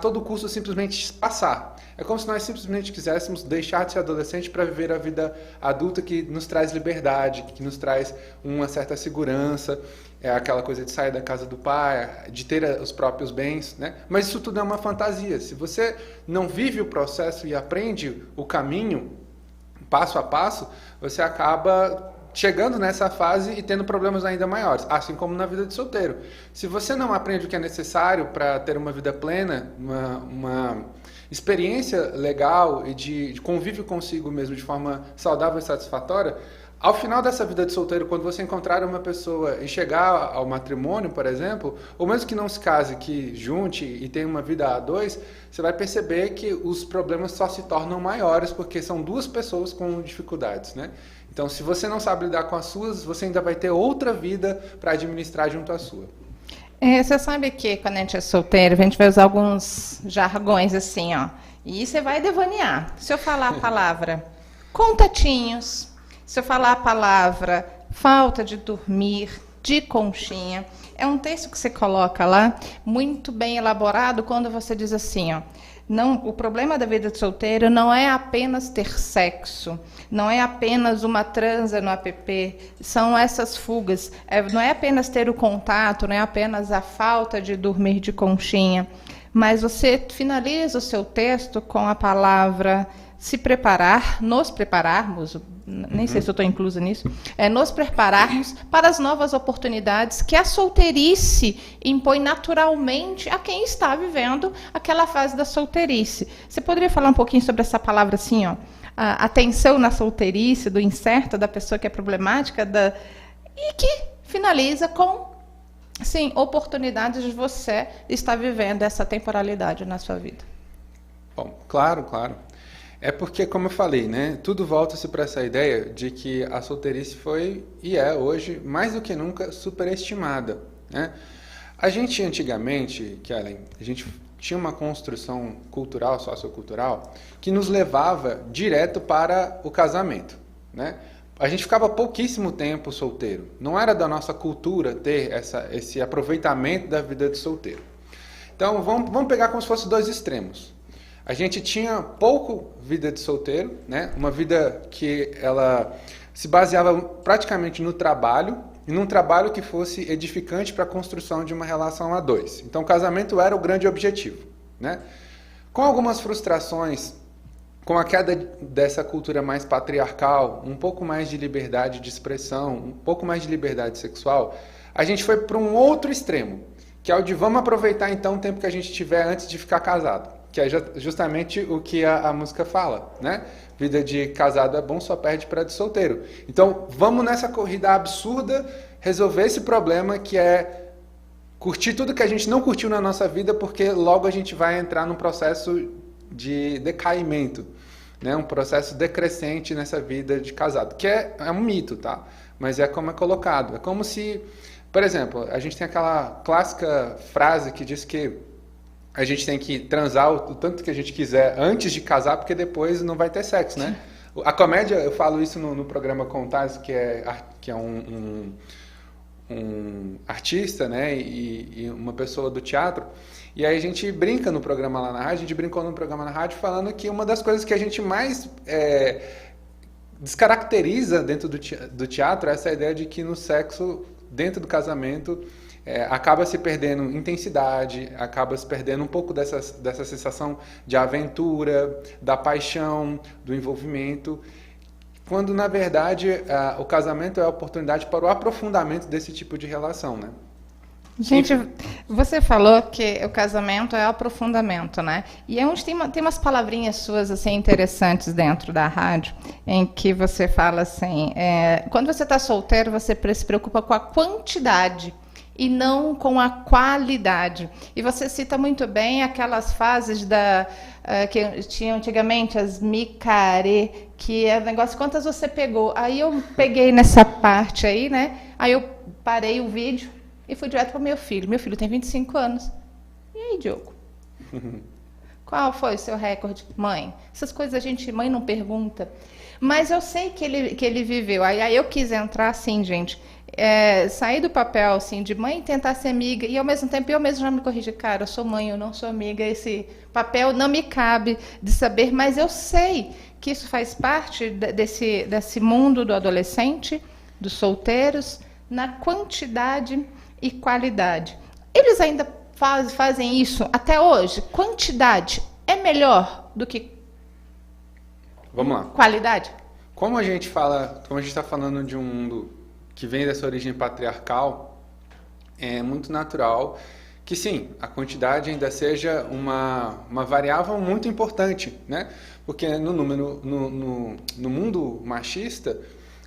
todo custo simplesmente passar. É como se nós simplesmente quiséssemos deixar de ser adolescente para viver a vida adulta que nos traz liberdade, que nos traz uma certa segurança, é aquela coisa de sair da casa do pai, de ter os próprios bens, né? Mas isso tudo é uma fantasia. Se você não vive o processo e aprende o caminho, passo a passo, você acaba chegando nessa fase e tendo problemas ainda maiores, assim como na vida de solteiro. Se você não aprende o que é necessário para ter uma vida plena, uma experiência legal e de convívio consigo mesmo de forma saudável e satisfatória, ao final dessa vida de solteiro, quando você encontrar uma pessoa e chegar ao matrimônio, por exemplo, ou mesmo que não se case, que junte e tenha uma vida a dois, você vai perceber que os problemas só se tornam maiores porque são duas pessoas com dificuldades, né? Então, se você não sabe lidar com as suas, você ainda vai ter outra vida para administrar junto à sua. Você sabe que quando a gente é solteiro, a gente vai usar alguns jargões assim, ó. E você vai devanear. Se eu falar a palavra contatinhos, se eu falar a palavra falta de dormir, de conchinha, é um texto que você coloca lá, muito bem elaborado, quando você diz assim, ó. Não, o problema da vida de solteiro não é apenas ter sexo, não é apenas uma transa no app, são essas fugas, não é apenas ter o contato, não é apenas a falta de dormir de conchinha, mas você finaliza o seu texto com a palavra se preparar, nos prepararmos, nem sei se eu estou inclusa nisso, nos prepararmos para as novas oportunidades que a solteirice impõe naturalmente a quem está vivendo aquela fase da solteirice. Você poderia falar um pouquinho sobre essa palavra assim, ó, a atenção na solteirice, do incerto, da pessoa que é problemática, e que finaliza com, sim, oportunidades de você estar vivendo essa temporalidade na sua vida. Bom, claro, claro. É porque, como eu falei, né, tudo volta-se para essa ideia de que a solteirice foi e é hoje, mais do que nunca, superestimada, né? A gente antigamente, Kellen, a gente tinha uma construção cultural, sociocultural, que nos levava direto para o casamento, né? A gente ficava pouquíssimo tempo solteiro. Não era da nossa cultura ter esse aproveitamento da vida de solteiro. Então, vamos pegar como se fossem dois extremos. A gente tinha pouco vida de solteiro, né? Uma vida que ela se baseava praticamente no trabalho, e num trabalho que fosse edificante para a construção de uma relação a dois. Então, o casamento era o grande objetivo, né? Com algumas frustrações, com a queda dessa cultura mais patriarcal, um pouco mais de liberdade de expressão, um pouco mais de liberdade sexual, a gente foi para um outro extremo, que é o de vamos aproveitar então o tempo que a gente tiver antes de ficar casado. Que é justamente o que a música fala, né? Vida de casado é bom, só perde para de solteiro. Então, vamos nessa corrida absurda resolver esse problema que é curtir tudo que a gente não curtiu na nossa vida, porque logo a gente vai entrar num processo de decaimento, né? Um processo decrescente nessa vida de casado, que é um mito, tá? Mas é como é colocado. É como se, por exemplo, a gente tem aquela clássica frase que diz que a gente tem que transar o tanto que a gente quiser antes de casar, porque depois não vai ter sexo, né? A comédia, eu falo isso no programa Contatos, que é um artista, né? E uma pessoa do teatro. E aí a gente brinca no programa lá na rádio, a gente brincou no programa na rádio falando que uma das coisas que a gente mais descaracteriza dentro do teatro é essa ideia de que no sexo, dentro do casamento, acaba se perdendo intensidade, acaba se perdendo um pouco dessa sensação de aventura, da paixão, do envolvimento, quando, na verdade, o casamento é a oportunidade para o aprofundamento desse tipo de relação, né? Gente, você falou que o casamento é aprofundamento, né? E tem umas palavrinhas suas assim interessantes dentro da rádio, em que você fala assim, quando você está solteiro, você se preocupa com a quantidade e não com a qualidade. E você cita muito bem aquelas fases que tinha antigamente, as micaré, que é o negócio, quantas você pegou? Aí eu peguei nessa parte aí, né? Aí eu parei o vídeo e fui direto para o meu filho. Meu filho tem 25 anos. E aí, Diogo? Qual foi o seu recorde? Mãe, essas coisas mãe não pergunta. Mas eu sei que ele viveu. Aí eu quis entrar assim, gente. sair do papel assim, de mãe e tentar ser amiga, e ao mesmo tempo eu mesmo já me corrigi, cara, eu sou mãe, eu não sou amiga, esse papel não me cabe de saber, mas eu sei que isso faz parte desse mundo do adolescente, dos solteiros, na quantidade e qualidade. Eles ainda fazem isso até hoje? Quantidade é melhor do que Vamos lá. qualidade? Como a gente está falando de um mundo que vem dessa origem patriarcal, é muito natural que sim, a quantidade ainda seja uma variável muito importante, né? Porque no mundo machista,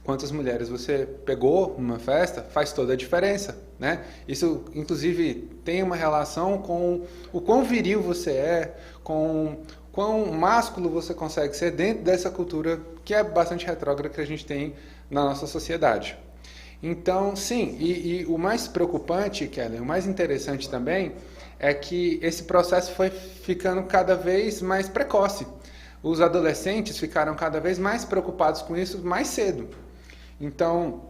quantas mulheres você pegou numa festa faz toda a diferença, né? Isso, inclusive, tem uma relação com o quão viril você é, com quão másculo você consegue ser dentro dessa cultura que é bastante retrógrada que a gente tem na nossa sociedade. Então, sim, e o mais preocupante, Kelly, o mais interessante também, é que esse processo foi ficando cada vez mais precoce. Os adolescentes ficaram cada vez mais preocupados com isso mais cedo. Então,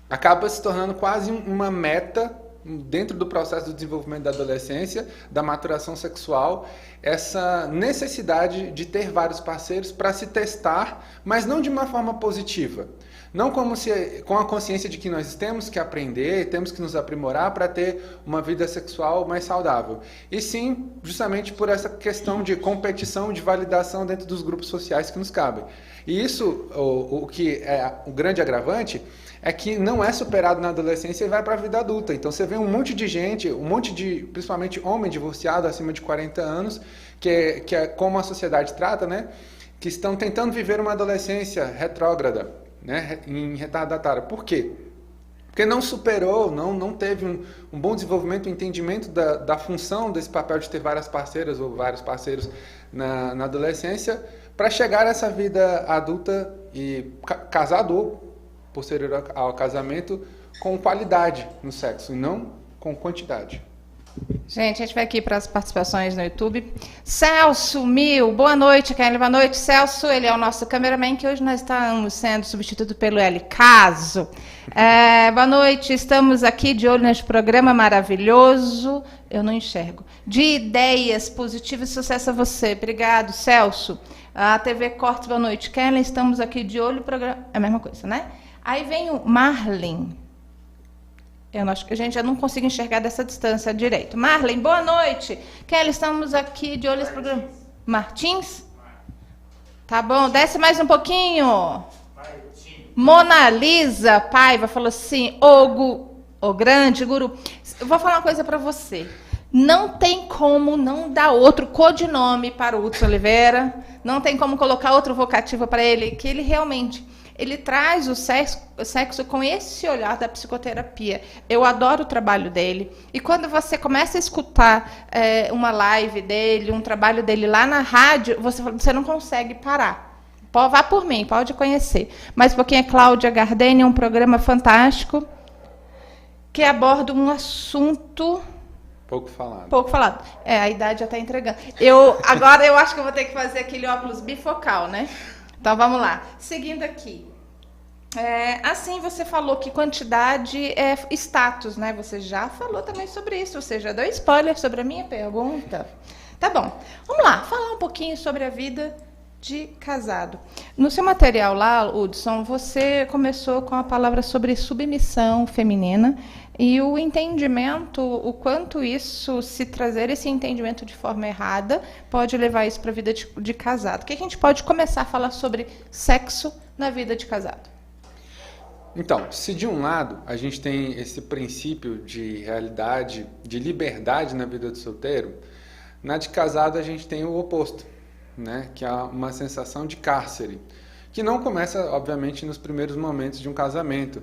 acaba se tornando quase uma meta dentro do processo do desenvolvimento da adolescência, da maturação sexual, essa necessidade de ter vários parceiros para se testar, mas não de uma forma positiva. Não com a consciência de que nós temos que aprender, temos que nos aprimorar para ter uma vida sexual mais saudável. E sim, justamente por essa questão de competição, de validação dentro dos grupos sociais que nos cabem. E isso, o que é o grande agravante, é que não é superado na adolescência e vai para a vida adulta. Então você vê um monte de gente, principalmente homem divorciado acima de 40 anos, que é como a sociedade trata, né? Que estão tentando viver uma adolescência retrógrada, né, em retardatária. Por quê? Porque não superou, não teve um bom desenvolvimento, um entendimento da função desse papel de ter várias parceiras ou vários parceiros na adolescência, para chegar a essa vida adulta e casado ou posterior ao casamento com qualidade no sexo e não com quantidade. Gente, a gente vai aqui para as participações no YouTube. Celso Mil, boa noite, Kelly. Boa noite, Celso. Ele é o nosso cameraman, que hoje nós estamos sendo substituído pelo L. Caso. Boa noite, estamos aqui de olho neste programa maravilhoso. Eu não enxergo. De ideias positivas, sucesso a você. Obrigado, Celso. A TV Cortes, boa noite, Kelly. Estamos aqui de olho no programa. É a mesma coisa, né? Aí vem o Marlin. Gente, eu não consigo enxergar dessa distância direito. Marlene, boa noite. Kelly, estamos aqui de olho nesse programa. Martins? Tá bom, desce mais um pouquinho. Mona Lisa Paiva falou assim, o grande guru. Eu vou falar uma coisa para você. Não tem como não dar outro codinome para o Hudson Oliveira. Não tem como colocar outro vocativo para ele, que ele realmente... Ele traz o sexo com esse olhar da psicoterapia. Eu adoro o trabalho dele. E quando você começa a escutar uma live dele, um trabalho dele lá na rádio, você não consegue parar. Vá por mim, pode conhecer. Mais um pouquinho é Cláudia Gardeni, é um programa fantástico que aborda um assunto... Pouco falado. Pouco falado. A idade já está entregando. Agora eu acho que eu vou ter que fazer aquele óculos bifocal, né? Então, vamos lá. Seguindo aqui. Assim, você falou que quantidade é status, né? Você já falou também sobre isso. Você já deu spoiler sobre a minha pergunta. Tá bom. Vamos lá. Falar um pouquinho sobre a vida de casado. No seu material lá, Hudson, você começou com a palavra sobre submissão feminina e o entendimento, o quanto isso, se trazer esse entendimento de forma errada, pode levar isso para a vida de casado. O que a gente pode começar a falar sobre sexo na vida de casado? Então, se de um lado a gente tem esse princípio de realidade, de liberdade na vida do solteiro, na de casado a gente tem o oposto, né? Que é uma sensação de cárcere, que não começa, obviamente, nos primeiros momentos de um casamento.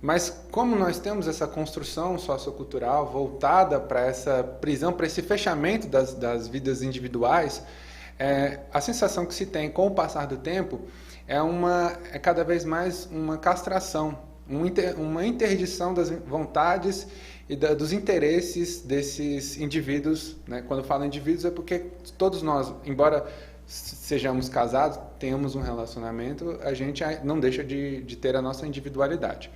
Mas como nós temos essa construção sociocultural voltada para essa prisão, para esse fechamento das vidas individuais, a sensação que se tem com o passar do tempo é cada vez mais uma castração, uma interdição das vontades e dos interesses desses indivíduos, né? Quando eu falo indivíduos é porque todos nós, embora sejamos casados, tenhamos um relacionamento, a gente não deixa de ter a nossa individualidade.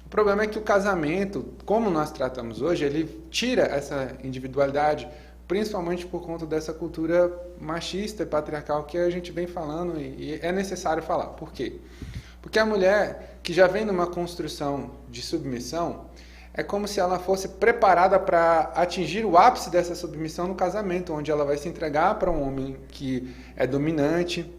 O problema é que o casamento, como nós tratamos hoje, ele tira essa individualidade, principalmente por conta dessa cultura machista e patriarcal que a gente vem falando e é necessário falar. Por quê? Porque a mulher que já vem numa construção de submissão, é como se ela fosse preparada para atingir o ápice dessa submissão no casamento, onde ela vai se entregar para um homem que é dominante,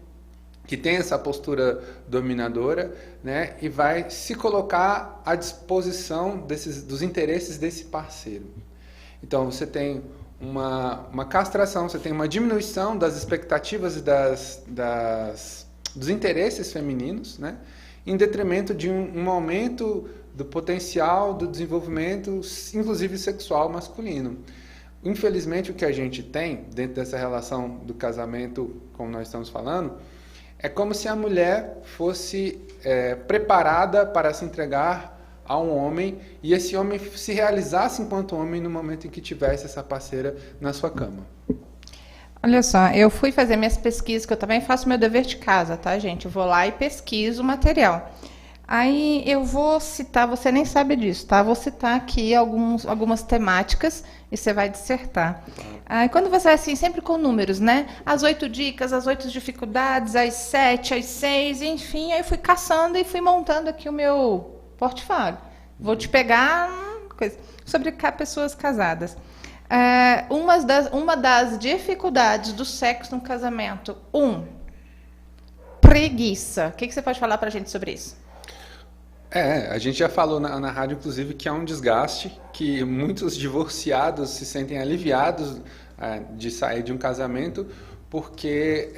que tem essa postura dominadora, né, e vai se colocar à disposição dos interesses desse parceiro. Então, você tem uma castração, você tem uma diminuição das expectativas e dos interesses femininos, né, em detrimento de um aumento do potencial do desenvolvimento, inclusive sexual masculino. Infelizmente, o que a gente tem dentro dessa relação do casamento, como nós estamos falando, é como se a mulher fosse preparada para se entregar a um homem e esse homem se realizasse enquanto homem no momento em que tivesse essa parceira na sua cama. Olha só, eu fui fazer minhas pesquisas, que eu também faço meu dever de casa, tá, gente? Eu vou lá e pesquiso o material. Aí eu vou citar, você nem sabe disso, tá? Vou citar aqui algumas temáticas e você vai dissertar. Aí quando você é assim, sempre com números, né? As 8 dicas, as 8 dificuldades, as 7, as 6, enfim, aí eu fui caçando e fui montando aqui o meu portfólio. Vou te pegar coisa sobre pessoas casadas. Uma das dificuldades do sexo no casamento. Preguiça. O que você pode falar pra gente sobre isso? A gente já falou na rádio, inclusive, que há um desgaste, que muitos divorciados se sentem aliviados de sair de um casamento, porque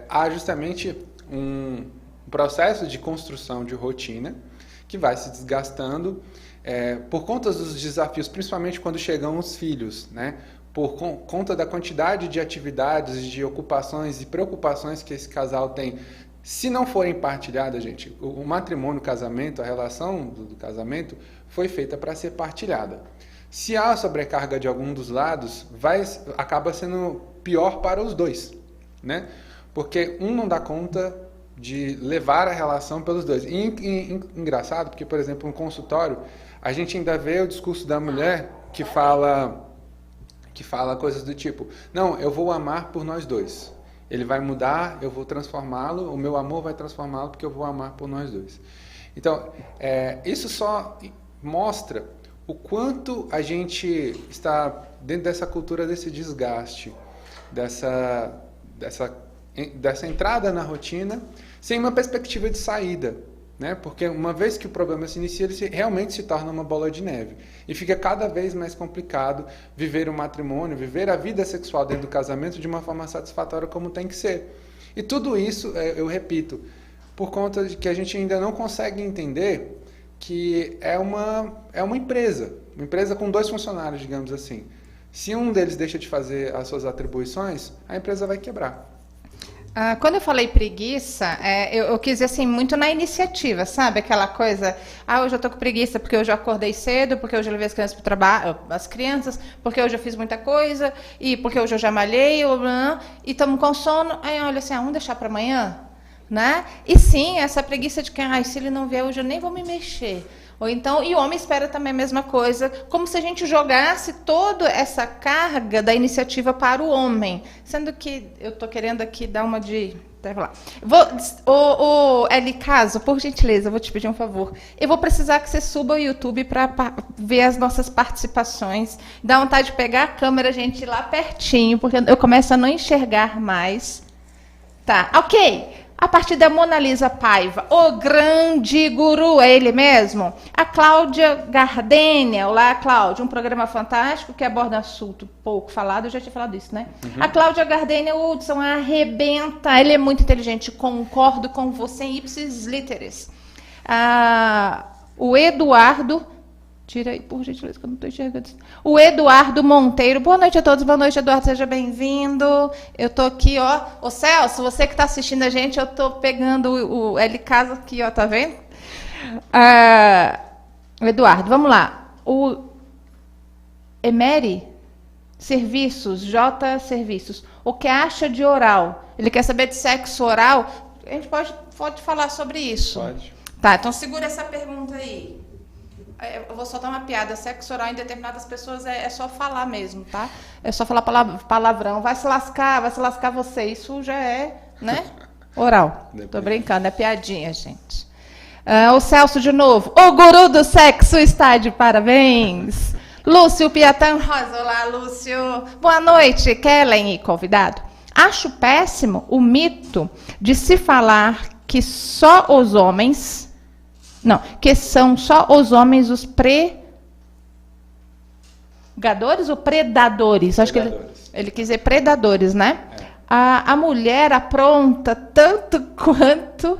há justamente um processo de construção de rotina que vai se desgastando por conta dos desafios, principalmente quando chegam os filhos, né? Por conta da quantidade de atividades, de ocupações e preocupações que esse casal tem. Se não forem partilhadas, gente, o matrimônio, o casamento, a relação do casamento foi feita para ser partilhada. Se há sobrecarga de algum dos lados, acaba sendo pior para os dois, né? Porque um não dá conta de levar a relação pelos dois. E engraçado, porque, por exemplo, no consultório, a gente ainda vê o discurso da mulher que fala coisas do tipo, não, eu vou amar por nós dois. Ele vai mudar, eu vou transformá-lo, o meu amor vai transformá-lo porque eu vou amar por nós dois. Então, isso só mostra o quanto a gente está dentro dessa cultura desse desgaste, dessa entrada na rotina, sem uma perspectiva de saída, né? Porque uma vez que o problema se inicia, ele realmente se torna uma bola de neve. E fica cada vez mais complicado viver o matrimônio, viver a vida sexual dentro do casamento de uma forma satisfatória como tem que ser. E tudo isso, eu repito, por conta de que a gente ainda não consegue entender que é uma empresa com 2 funcionários, digamos assim. Se um deles deixa de fazer as suas atribuições, a empresa vai quebrar. Quando eu falei preguiça, eu quis dizer assim, muito na iniciativa, sabe? Aquela coisa, hoje eu tô com preguiça porque hoje eu acordei cedo, porque hoje eu levei as crianças para o trabalho, porque hoje eu fiz muita coisa, e porque hoje eu já malhei, e estamos com sono. Aí olha assim, vamos deixar para amanhã, né? E sim, essa preguiça de que, se ele não vier hoje eu nem vou me mexer. Ou então, e o homem espera também a mesma coisa, como se a gente jogasse toda essa carga da iniciativa para o homem. Sendo que eu estou querendo aqui dar uma de... Eli Caso, por gentileza, eu vou te pedir um favor. Eu vou precisar que você suba ao YouTube para ver as nossas participações. Dá vontade de pegar a câmera, gente, lá pertinho, porque eu começo a não enxergar mais. Tá, ok. A partir da Mona Lisa Paiva, o grande guru, é ele mesmo? A Cláudia Gardênia, olá Cláudia, um programa fantástico que aborda um assunto pouco falado, eu já tinha falado isso, né? Uhum. A Cláudia Gardênia Hudson arrebenta, ele é muito inteligente, concordo com você em ipsis literis. O Eduardo... Tira aí, por gentileza, que eu não estou enxergando. O Eduardo Monteiro. Boa noite a todos. Boa noite, Eduardo. Seja bem-vindo. Eu estou aqui, ó. Ô, Celso, você que está assistindo a gente, eu estou pegando o L Casa aqui, ó. Tá vendo? Eduardo, vamos lá. O Emery Serviços, J Serviços. O que acha de oral? Ele quer saber de sexo oral? A gente pode falar sobre isso. Pode. Tá, então segura essa pergunta aí. Eu vou soltar uma piada. Sexo oral em determinadas pessoas é só falar mesmo, tá? É só falar palavrão. Vai se lascar você. Isso já é, né? Oral. Tô brincando, é piadinha, gente. O Celso de novo. O guru do sexo está de parabéns. Lúcio Piatã Rosa. Olá, Lúcio. Boa noite, Kellen e convidado. Acho péssimo o mito de se falar que só os homens... Não, que são só os homens os pregadores ou predadores? Acho que ele quis dizer predadores, né? É. A mulher apronta tanto quanto...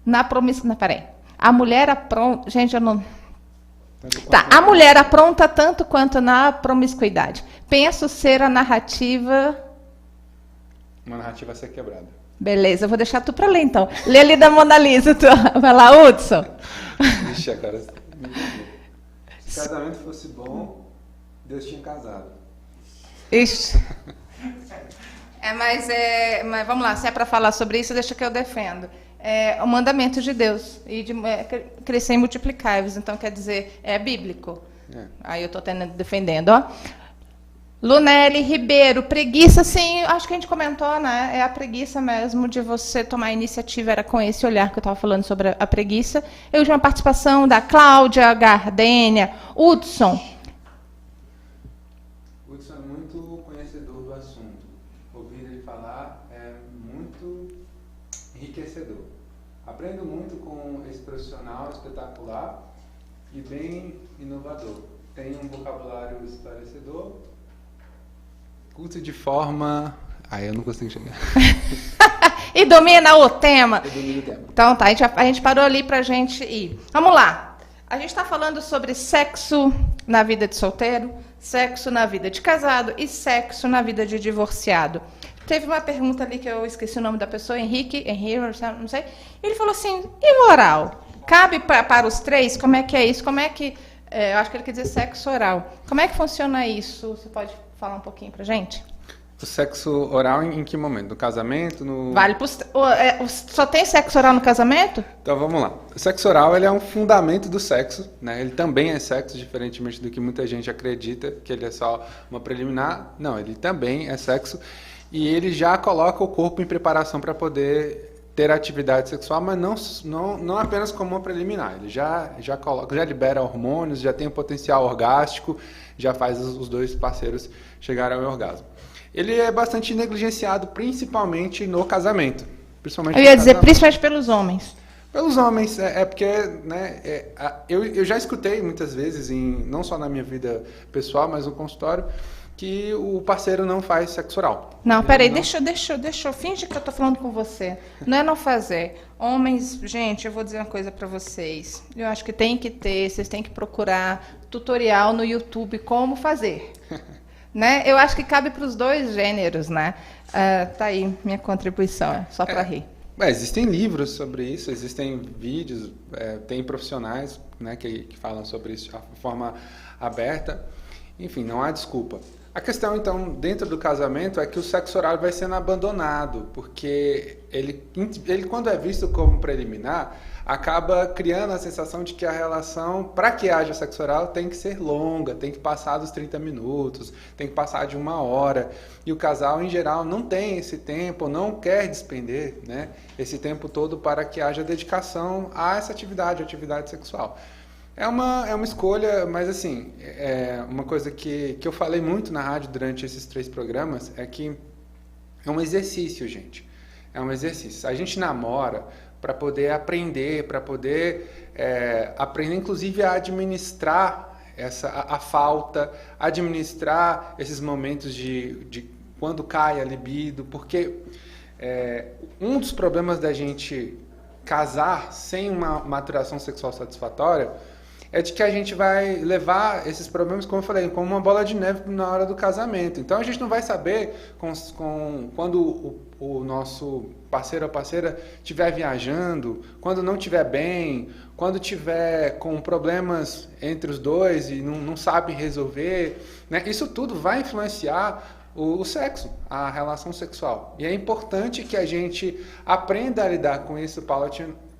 Na promiscuidade... Peraí. A mulher apronta... Gente, eu não... Tá, a mulher apronta tanto quanto na promiscuidade. Penso ser a narrativa... Uma narrativa a ser quebrada. Beleza, eu vou deixar tu para ler, então. Lê ali da Mona Lisa. Tu... Vai lá, Hudson. Ixi, agora... Se casamento fosse bom, Deus tinha casado. Ixi. Mas vamos lá, se é para falar sobre isso, deixa que eu defendo. É o mandamento de Deus, e de crescer e multiplicar-vos. Então, quer dizer, é bíblico. Aí eu estou defendendo, ó. Lunelli Ribeiro, preguiça, sim, acho que a gente comentou, né? É a preguiça mesmo de você tomar a iniciativa, era com esse olhar que eu estava falando sobre a preguiça. Eu tive uma participação da Cláudia Gardênia, Hudson. Hudson é muito conhecedor do assunto. Ouvir ele falar é muito enriquecedor. Aprendo muito com esse profissional espetacular e bem inovador. Tem um vocabulário esclarecedor, culto de forma... eu não consigo chegar. E domina o tema. Eu domino o tema. Então tá, a gente parou ali pra gente ir. Vamos lá. A gente está falando sobre sexo na vida de solteiro, sexo na vida de casado e sexo na vida de divorciado. Teve uma pergunta ali que eu esqueci o nome da pessoa, Henrique, não sei. Ele falou assim, e oral? Cabe para os três? Como é que é isso? Como é que... eu acho que ele quer dizer sexo oral. Como é que funciona isso? Você pode falar um pouquinho pra gente? O sexo oral em que momento? No casamento? Vale só tem sexo oral no casamento? Então vamos lá. O sexo oral ele é um fundamento do sexo, né? Ele também é sexo, diferentemente do que muita gente acredita, que ele é só uma preliminar. Não, ele também é sexo. E ele já coloca o corpo em preparação para poder ter atividade sexual, mas não apenas como uma preliminar. Ele já libera hormônios, já tem um potencial orgástico, já faz os dois parceiros chegarem ao orgasmo. Ele é bastante negligenciado, principalmente no casamento. Eu ia dizer, principalmente pelos homens. Pelos homens, porque né, eu já escutei muitas vezes, não só na minha vida pessoal, mas no consultório, que o parceiro não faz sexo oral. Não, peraí, deixa eu finge que eu tô falando com você. Não é não fazer. Homens, gente, eu vou dizer uma coisa para vocês. Eu acho que tem que ter, vocês têm que procurar tutorial no YouTube como fazer. Né? Eu acho que cabe para os dois gêneros, né? Tá aí minha contribuição, só para rir. Existem livros sobre isso, existem vídeos, tem profissionais, né, que falam sobre isso de forma aberta. Enfim, não há desculpa. A questão, então, dentro do casamento é que o sexo oral vai sendo abandonado, porque ele quando é visto como preliminar, acaba criando a sensação de que a relação, para que haja sexo oral, tem que ser longa, tem que passar dos 30 minutos, tem que passar de 1 hora. E o casal, em geral, não tem esse tempo, não quer despender, né, esse tempo todo para que haja dedicação a essa atividade sexual. É uma escolha, mas assim, uma coisa que eu falei muito na rádio durante esses 3 programas é que é um exercício, gente. É um exercício. A gente namora para poder aprender, aprender inclusive a administrar a falta, administrar esses momentos de quando cai a libido, porque um dos problemas da gente casar sem uma maturação sexual satisfatória é de que a gente vai levar esses problemas, como eu falei, como uma bola de neve na hora do casamento. Então a gente não vai saber quando o nosso parceiro ou parceira estiver viajando, quando não estiver bem, quando estiver com problemas entre os dois e não sabe resolver, né? Isso tudo vai influenciar o sexo, a relação sexual. E é importante que a gente aprenda a lidar com isso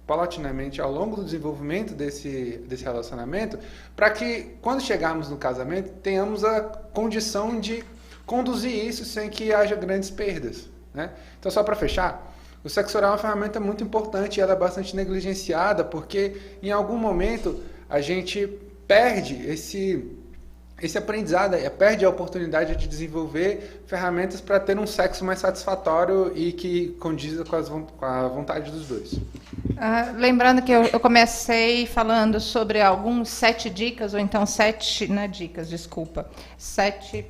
paulatinamente ao longo do desenvolvimento desse relacionamento, para que quando chegarmos no casamento tenhamos a condição de conduzir isso sem que haja grandes perdas, né? Então, só para fechar, o sexo oral é uma ferramenta muito importante e ela é bastante negligenciada porque em algum momento a gente perde esse aprendizado, perde a oportunidade de desenvolver ferramentas para ter um sexo mais satisfatório e que condiza com a vontade dos dois. Lembrando que eu comecei falando sobre alguns 7 dicas, ou então 7, não é dicas, desculpa, 7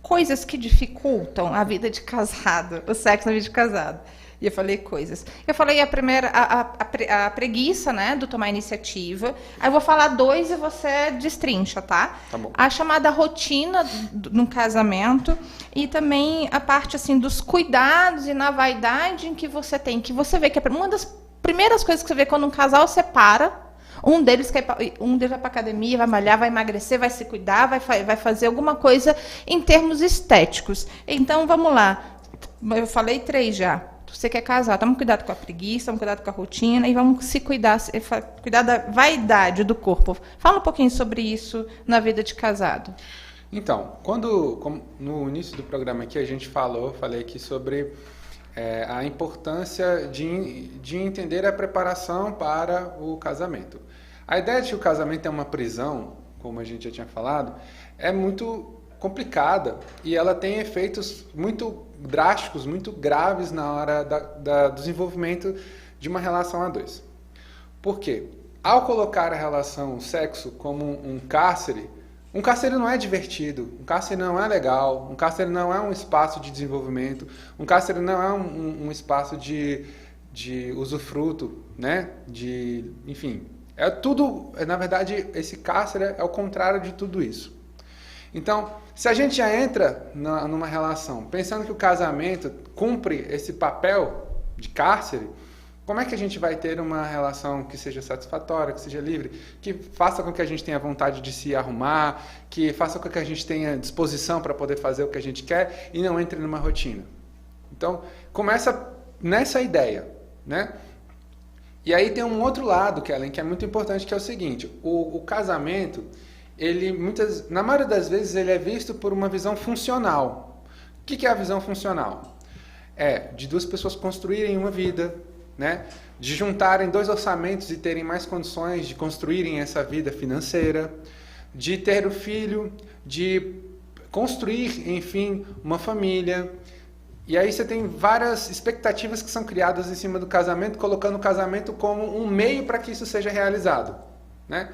coisas que dificultam a vida de casado, o sexo na vida de casado. E eu falei coisas. Eu falei a primeira, a preguiça, né, do tomar iniciativa. Aí eu vou falar 2 e você destrincha, tá? Tá bom. A chamada rotina no casamento e também a parte, assim, dos cuidados e na vaidade em que você tem. Que você vê que uma das primeiras coisas que você vê quando um casal separa, um deles vai para academia, vai malhar, vai emagrecer, vai se cuidar, vai fazer alguma coisa em termos estéticos. Então, vamos lá. Eu falei 3 já. Você quer casar, toma cuidado com a preguiça, toma cuidado com a rotina e vamos se cuidar da vaidade do corpo. Fala um pouquinho sobre isso na vida de casado. Então, no início do programa aqui falei aqui sobre a importância de entender a preparação para o casamento. A ideia de que o casamento é uma prisão, como a gente já tinha falado, é muito complicada e ela tem efeitos muito drásticos, muito graves na hora do desenvolvimento de uma relação a 2. Por quê? Ao colocar a relação, o sexo, como um cárcere não é divertido, um cárcere não é legal, um cárcere não é um espaço de desenvolvimento, um cárcere não é um espaço de usufruto, né? Enfim, na verdade, esse cárcere é o contrário de tudo isso. Então, se a gente já entra numa relação pensando que o casamento cumpre esse papel de cárcere, como é que a gente vai ter uma relação que seja satisfatória, que seja livre, que faça com que a gente tenha vontade de se arrumar, que faça com que a gente tenha disposição para poder fazer o que a gente quer e não entre numa rotina? Então, começa nessa ideia, né? E aí tem um outro lado, Kellen, que é muito importante, que é o seguinte: o casamento, na maioria das vezes, ele é visto por uma visão funcional. O que é a visão funcional? É de 2 pessoas construírem uma vida, né? De juntarem 2 orçamentos e terem mais condições de construírem essa vida financeira, de ter o filho, de construir, enfim, uma família. E aí você tem várias expectativas que são criadas em cima do casamento, colocando o casamento como um meio para que isso seja realizado, né?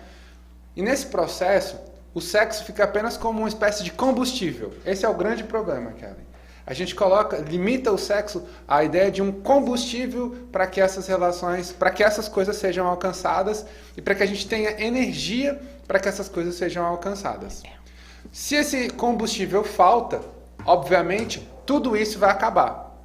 E nesse processo, o sexo fica apenas como uma espécie de combustível. Esse é o grande problema, Kellen. A gente limita o sexo à ideia de um combustível para que essas relações, para que essas coisas sejam alcançadas e para que a gente tenha energia para que essas coisas sejam alcançadas. Se esse combustível falta, obviamente, tudo isso vai acabar.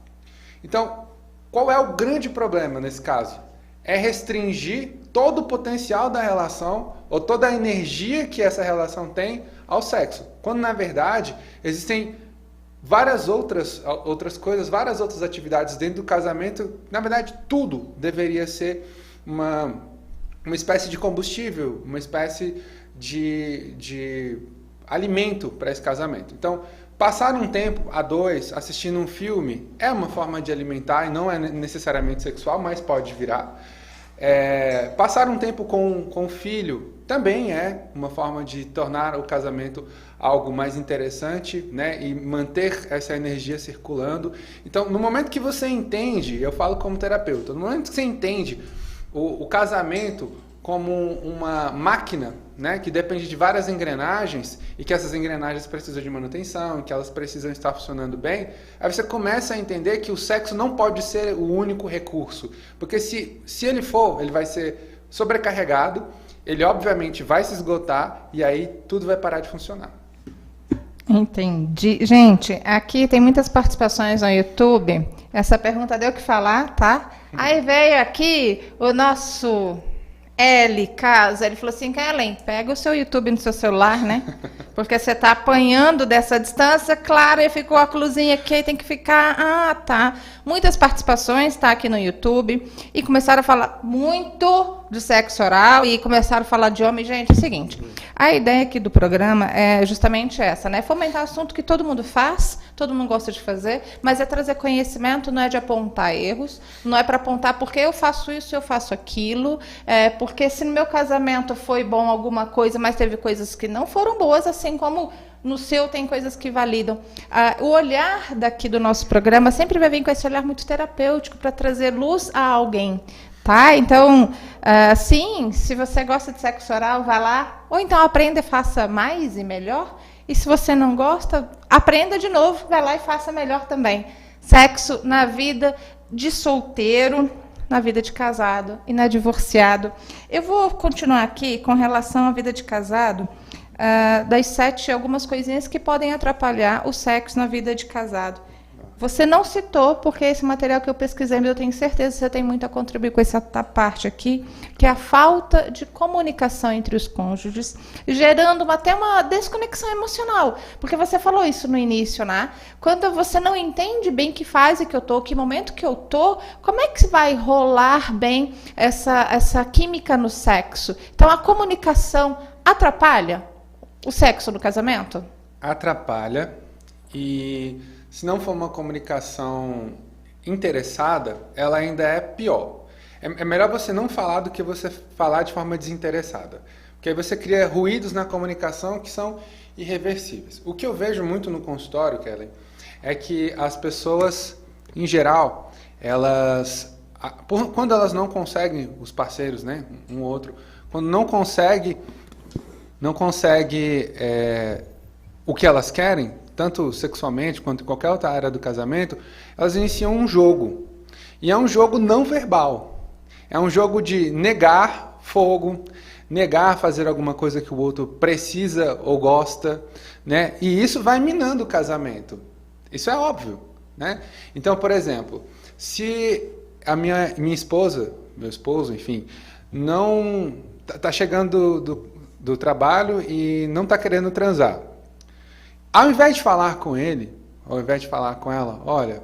Então, qual é o grande problema nesse caso? É restringir todo o potencial da relação ou toda a energia que essa relação tem ao sexo. Quando, na verdade, existem várias outras coisas, várias outras atividades dentro do casamento. Na verdade, tudo deveria ser uma espécie de combustível, uma espécie de alimento para esse casamento. Então, passar um tempo a 2 assistindo um filme é uma forma de alimentar e não é necessariamente sexual, mas pode virar. Passar um tempo com o filho também é uma forma de tornar o casamento algo mais interessante, né? E manter essa energia circulando. Então, no momento que você entende, eu falo como terapeuta, no momento que você entende o casamento como uma máquina, né, que depende de várias engrenagens e que essas engrenagens precisam de manutenção e que elas precisam estar funcionando bem, aí você começa a entender que o sexo não pode ser o único recurso, porque se ele for, ele vai ser sobrecarregado, ele obviamente vai se esgotar e aí tudo vai parar de funcionar. Entendi. Gente, aqui tem muitas participações no YouTube. Essa pergunta deu o que falar, tá? Aí veio aqui o nosso... Ele falou assim, Kellen, pega o seu YouTube no seu celular, né? Porque você está apanhando dessa distância, claro, e ficou a luzinha aqui, tem que ficar. Ah, tá. Muitas participações, tá aqui no YouTube, e começaram a falar muito de sexo oral e começaram a falar de homem. Gente, é o seguinte, a ideia aqui do programa é justamente essa, né? Fomentar assunto que todo mundo faz, todo mundo gosta de fazer, mas é trazer conhecimento, não é de apontar erros, não é para apontar porque eu faço isso, eu faço aquilo, porque se no meu casamento foi bom alguma coisa, mas teve coisas que não foram boas, assim como no seu tem coisas que validam. O olhar daqui do nosso programa sempre vai vir com esse olhar muito terapêutico para trazer luz a alguém. Tá? Então, sim, se você gosta de sexo oral, vá lá. Ou então aprenda e faça mais e melhor. E se você não gosta, aprenda de novo, vai lá e faça melhor também. Sexo na vida de solteiro, na vida de casado e na divorciado. Eu vou continuar aqui com relação à vida de casado, das 7 algumas coisinhas que podem atrapalhar o sexo na vida de casado. Você não citou, porque esse material que eu pesquisei, mas eu tenho certeza que você tem muito a contribuir com essa parte aqui, que é a falta de comunicação entre os cônjuges, gerando até uma desconexão emocional. Porque você falou isso no início, né? Quando você não entende bem que fase que eu tô, que momento que eu tô, como é que vai rolar bem essa química no sexo? Então, a comunicação atrapalha o sexo no casamento? Atrapalha e... se não for uma comunicação interessada, ela ainda é pior. É melhor você não falar do que você falar de forma desinteressada. Porque aí você cria ruídos na comunicação que são irreversíveis. O que eu vejo muito no consultório, Kellen, é que as pessoas, em geral, quando elas não conseguem, os parceiros, né, um ou outro, quando não consegue o que elas querem, tanto sexualmente quanto em qualquer outra área do casamento, elas iniciam um jogo. E é um jogo não verbal. É um jogo de negar fogo, negar fazer alguma coisa que o outro precisa ou gosta, né? E isso vai minando o casamento. Isso é óbvio, né? Então, por exemplo, se a minha esposa, meu esposo, enfim, não tá chegando do trabalho e não está querendo transar. Ao invés de falar com ele, ao invés de falar com ela, olha,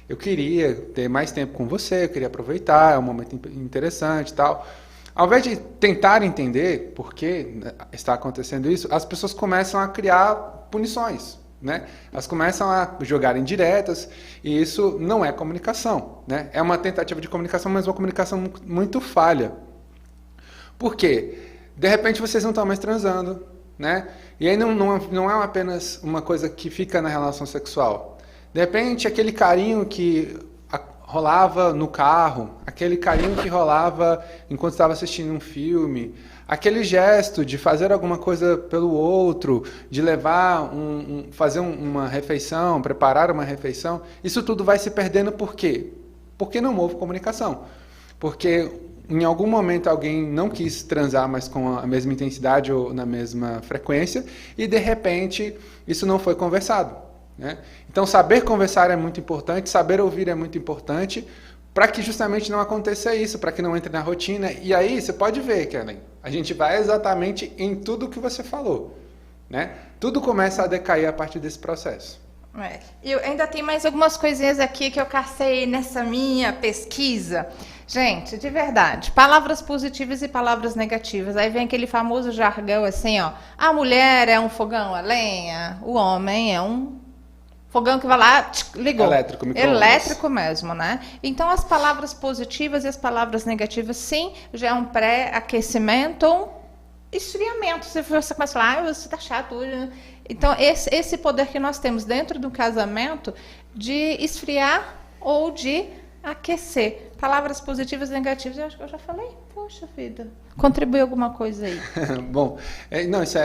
eu queria ter mais tempo com você, eu queria aproveitar, é um momento interessante e tal. Ao invés de tentar entender por que está acontecendo isso, as pessoas começam a criar punições, né? Elas começam a jogar indiretas e isso não é comunicação, né? É uma tentativa de comunicação, mas uma comunicação muito falha. Por quê? De repente vocês não estão mais transando, né? E aí não é apenas uma coisa que fica na relação sexual. De repente, aquele carinho que rolava no carro, aquele carinho que rolava enquanto estava assistindo um filme, aquele gesto de fazer alguma coisa pelo outro, de levar, fazer uma refeição, preparar uma refeição, isso tudo vai se perdendo por quê? Porque não houve comunicação. Porque em algum momento alguém não quis transar mais com a mesma intensidade ou na mesma frequência e, de repente, isso não foi conversado, né? Então, saber conversar é muito importante, saber ouvir é muito importante para que justamente não aconteça isso, para que não entre na rotina. E aí, você pode ver, Kellen, a gente vai exatamente em tudo que você falou, né? Tudo começa a decair a partir desse processo. Eu ainda tenho mais algumas coisinhas aqui que eu cacei nessa minha pesquisa. Gente, de verdade, palavras positivas e palavras negativas. Aí vem aquele famoso jargão assim, ó. A mulher é um fogão a lenha, o homem é um fogão que vai lá, ligou. Elétrico mesmo, né? Então, as palavras positivas e as palavras negativas, sim, já é um pré-aquecimento, um esfriamento. Se você começa a falar, você tá chato hoje. Então, esse poder que nós temos dentro do casamento de esfriar ou de aquecer. Palavras positivas e negativas, eu acho que eu já falei. Poxa vida, contribui alguma coisa aí. Bom,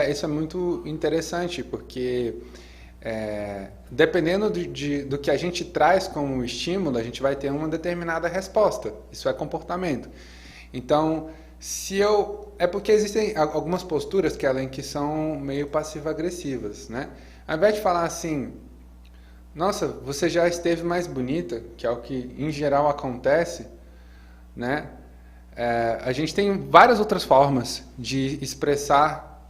isso é muito interessante, porque dependendo do que a gente traz como estímulo, a gente vai ter uma determinada resposta. Isso é comportamento. Então, é porque existem algumas posturas, que são meio passivo-agressivas, né? Ao invés de falar assim, nossa, você já esteve mais bonita, que é o que em geral acontece, né? A gente tem várias outras formas de expressar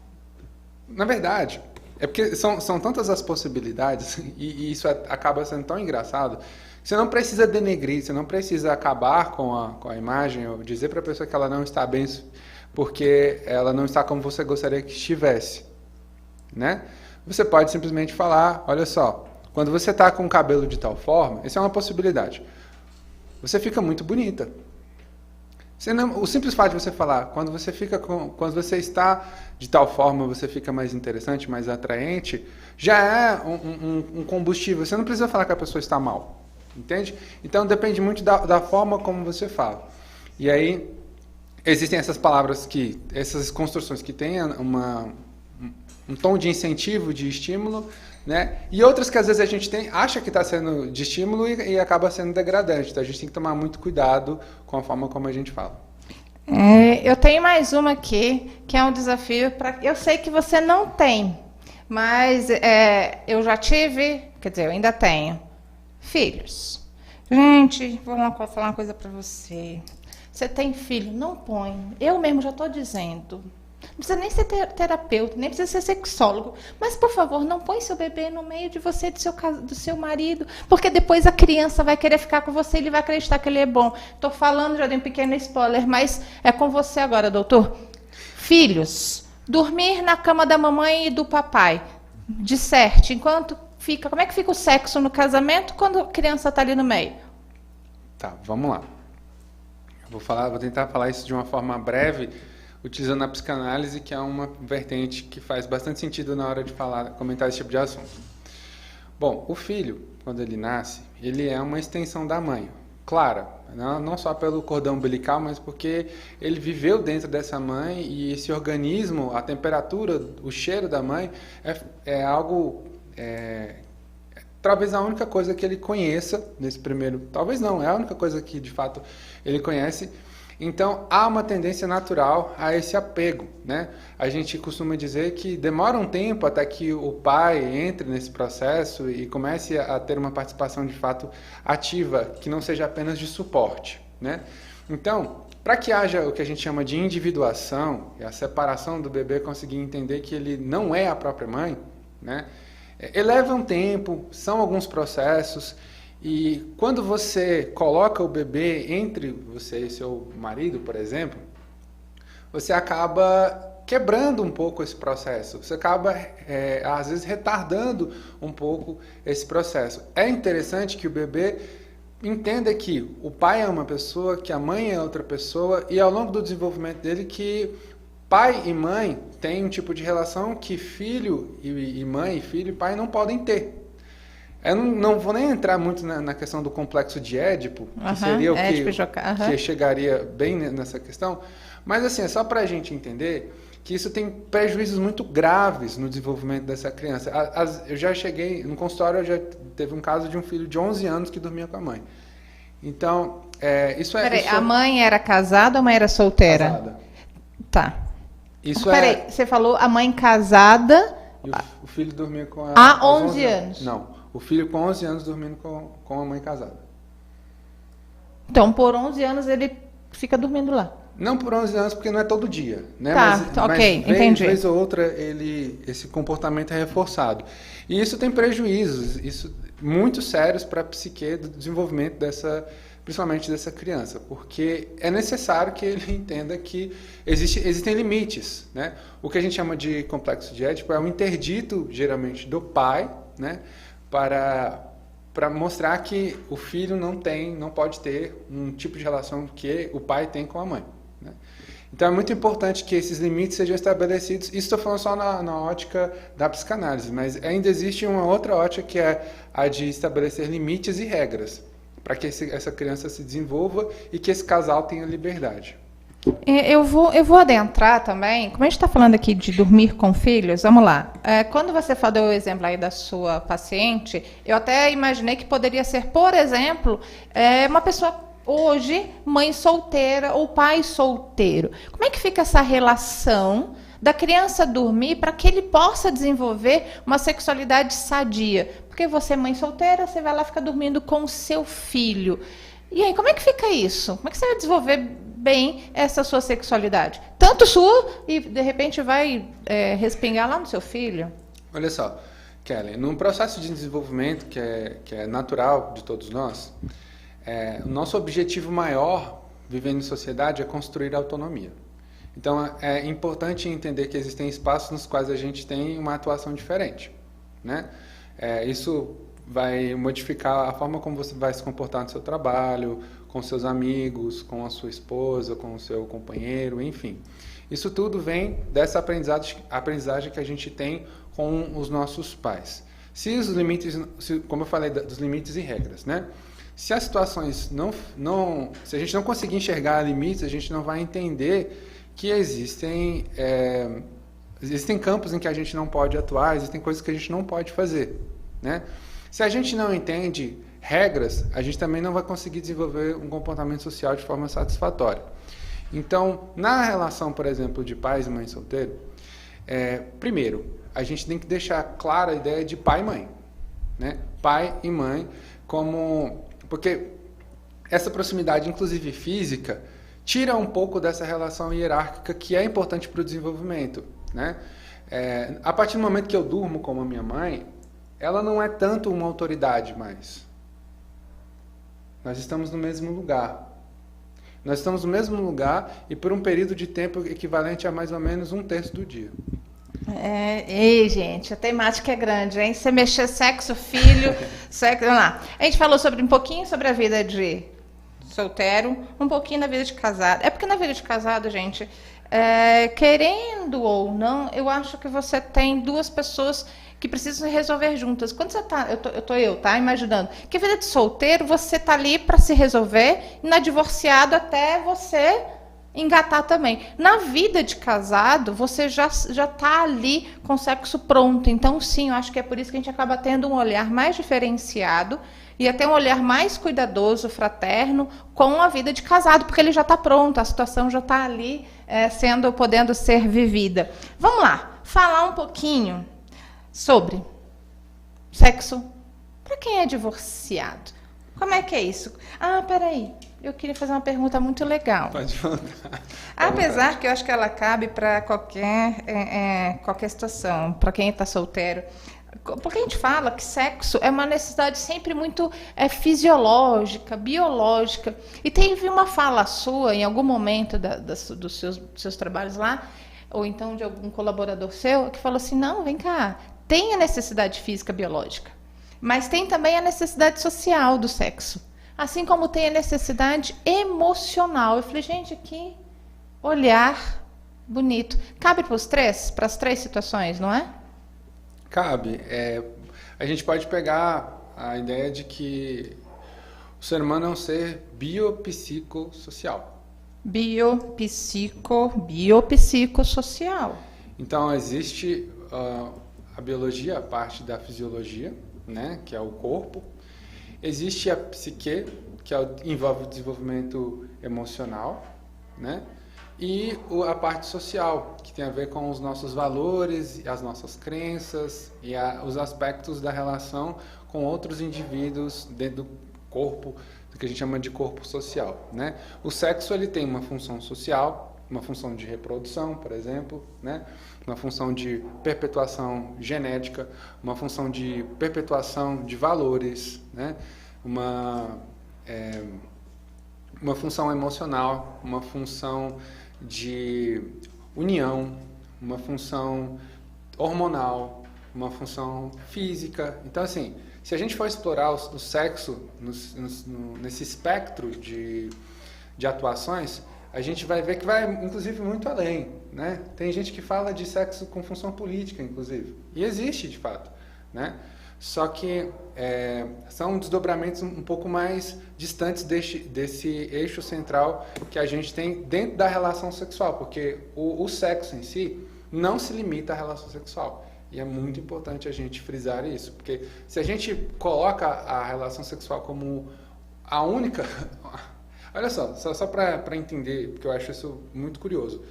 Na verdade, é porque são tantas as possibilidades e isso acaba sendo tão engraçado. Você não precisa denegrir, você não precisa acabar com a imagem ou dizer para a pessoa que ela não está bem porque ela não está como você gostaria que estivesse, né? Você pode simplesmente falar, olha só, quando você está com o cabelo de tal forma, essa é uma possibilidade, você fica muito bonita. O simples fato de você falar, quando você está de tal forma, você fica mais interessante, mais atraente, já é um combustível. Você não precisa falar que a pessoa está mal, entende? Então depende muito da forma como você fala. E aí existem essas palavras essas construções que têm um tom de incentivo, de estímulo, né? E outras que às vezes a gente acha que está sendo de estímulo e acaba sendo degradante. Então a gente tem que tomar muito cuidado com a forma como a gente fala. Eu tenho mais uma aqui, que é um desafio eu sei que você não tem, mas eu já tive, quer dizer, eu ainda tenho filhos. Gente, vou falar uma coisa para você. Você tem filho? Não põe. Eu mesmo já estou dizendo. Não precisa nem ser terapeuta, nem precisa ser sexólogo. Mas, por favor, não põe seu bebê no meio de você e do seu marido. Porque depois a criança vai querer ficar com você e ele vai acreditar que ele é bom. Estou falando, já dei um pequeno spoiler, mas é com você agora, doutor. Filhos, dormir na cama da mamãe e do papai. Disserte, enquanto fica... Como é que fica o sexo no casamento quando a criança está ali no meio? Tá, vamos lá. Vou tentar falar isso de uma forma breve, utilizando a psicanálise, que é uma vertente que faz bastante sentido na hora de comentar esse tipo de assunto. Bom, o filho, quando ele nasce, ele é uma extensão da mãe. Claro, não só pelo cordão umbilical, mas porque ele viveu dentro dessa mãe e esse organismo, a temperatura, o cheiro da mãe é algo... talvez a única coisa que ele conheça nesse primeiro... Talvez não, é a única coisa que de fato ele conhece. Então, há uma tendência natural a esse apego, né? A gente costuma dizer que demora um tempo até que o pai entre nesse processo e comece a ter uma participação de fato ativa, que não seja apenas de suporte, né? Então, para que haja o que a gente chama de individuação, a separação do bebê conseguir entender que ele não é a própria mãe, né? Leva um tempo, são alguns processos. E quando você coloca o bebê entre você e seu marido, por exemplo, você acaba quebrando um pouco esse processo. Você acaba, às vezes, retardando um pouco esse processo. É interessante que o bebê entenda que o pai é uma pessoa, que a mãe é outra pessoa, e ao longo do desenvolvimento dele que pai e mãe têm um tipo de relação que filho e mãe, filho e pai não podem ter. Eu não vou nem entrar muito na questão do complexo de Édipo, que seria o que chegaria bem nessa questão, mas assim, é só para a gente entender que isso tem prejuízos muito graves no desenvolvimento dessa criança. Eu já cheguei, no consultório, já teve um caso de um filho de 11 anos que dormia com a mãe. Então, isso é... Peraí, a mãe era casada ou a mãe era solteira? Casada. Tá. Peraí, você falou a mãe casada... E o filho dormia com a... Há 11 anos? Não. O filho com 11 anos dormindo com a mãe casada. Então, por 11 anos ele fica dormindo lá? Não por 11 anos, porque não é todo dia, né? Tá, ok, entendi. Vez ou outra, esse comportamento é reforçado. E isso tem prejuízos muito sérios para a psique do desenvolvimento principalmente dessa criança, porque é necessário que ele entenda que existem limites, né? O que a gente chama de complexo de Édipo é um interdito, geralmente, do pai, né? Para mostrar que o filho não pode ter um tipo de relação que o pai tem com a mãe, né? Então é muito importante que esses limites sejam estabelecidos. Isso estou falando só na ótica da psicanálise, mas ainda existe uma outra ótica que é a de estabelecer limites e regras para que essa criança se desenvolva e que esse casal tenha liberdade. Eu vou adentrar também, como a gente está falando aqui de dormir com filhos, vamos lá. Quando você falou o exemplo aí da sua paciente, eu até imaginei que poderia ser, por exemplo, uma pessoa hoje, mãe solteira ou pai solteiro. Como é que fica essa relação da criança dormir para que ele possa desenvolver uma sexualidade sadia? Porque você, mãe solteira, você vai lá ficar dormindo com o seu filho. E aí, como é que fica isso? Como é que você vai desenvolver bem essa sua sexualidade? Tanto sua e, de repente, vai respingar lá no seu filho? Olha só, Kelly, num processo de desenvolvimento que é natural de todos nós, o nosso objetivo maior, vivendo em sociedade, é construir autonomia. Então, é importante entender que existem espaços nos quais a gente tem uma atuação diferente, né? Isso vai modificar a forma como você vai se comportar no seu trabalho, com seus amigos, com a sua esposa, com o seu companheiro, enfim. Isso tudo vem dessa aprendizagem que a gente tem com os nossos pais. Se os limites, como eu falei, dos limites e regras, né? Se as situações se a gente não conseguir enxergar limites, a gente não vai entender que existem campos em que a gente não pode atuar, existem coisas que a gente não pode fazer, né? Se a gente não entende regras, a gente também não vai conseguir desenvolver um comportamento social de forma satisfatória. Então, na relação, por exemplo, de pais e mãe solteiro, primeiro, a gente tem que deixar clara a ideia de pai e mãe, né? Pai e mãe, porque essa proximidade, inclusive física, tira um pouco dessa relação hierárquica que é importante para o desenvolvimento, né? A partir do momento que eu durmo com a minha mãe, ela não é tanto uma autoridade mais. Nós estamos no mesmo lugar. Nós estamos no mesmo lugar e por um período de tempo equivalente a mais ou menos 1/3 do dia. Ei, gente, a temática é grande, hein? Você mexer sexo, filho, sexo... Vamos lá. A gente falou um pouquinho sobre a vida de solteiro, um pouquinho da vida de casado. É porque na vida de casado, gente, querendo ou não, eu acho que você tem duas pessoas que precisam se resolver juntas. Quando você tá, tá imaginando que a vida de solteiro, você tá ali para se resolver, e na divorciado até você engatar também. Na vida de casado, você já tá ali com o sexo pronto. Então, sim, eu acho que é por isso que a gente acaba tendo um olhar mais diferenciado e até um olhar mais cuidadoso, fraterno, com a vida de casado, porque ele já está pronto, a situação já está ali podendo ser vivida. Vamos lá, falar um pouquinho sobre sexo para quem é divorciado. Como é que é isso? Peraí, eu queria fazer uma pergunta muito legal. Pode voltar. Apesar que eu acho que ela cabe para qualquer situação, para quem está solteiro. Porque a gente fala que sexo é uma necessidade sempre muito fisiológica, biológica. E teve uma fala sua em algum momento dos seus trabalhos lá, ou então de algum colaborador seu, que falou assim, não, vem cá, tem a necessidade física biológica, mas tem também a necessidade social do sexo. Assim como tem a necessidade emocional. Eu falei, gente, que olhar bonito. Cabe para as três situações, não é? Cabe. A gente pode pegar a ideia de que o ser humano é um ser biopsicossocial. Biopsicossocial. Então, existe a biologia, a parte da fisiologia, né, que é o corpo. Existe a psique, que envolve o desenvolvimento emocional, né? E a parte social, que tem a ver com os nossos valores, as nossas crenças e os aspectos da relação com outros indivíduos dentro do corpo, do que a gente chama de corpo social, né? O sexo, ele tem uma função social, uma função de reprodução, por exemplo, né? Uma função de perpetuação genética, uma função de perpetuação de valores, né? Uma função emocional, uma função de união, uma função hormonal, uma função física. Então, assim, se a gente for explorar o sexo nesse espectro de atuações, a gente vai ver que vai, inclusive, muito além, né? Tem gente que fala de sexo com função política, inclusive. E existe, de fato, né? Só que são desdobramentos um pouco mais distantes desse eixo central que a gente tem dentro da relação sexual, porque o sexo em si não se limita à relação sexual. E é muito importante a gente frisar isso, porque se a gente coloca a relação sexual como a única... Olha só para entender, porque eu acho isso muito curioso.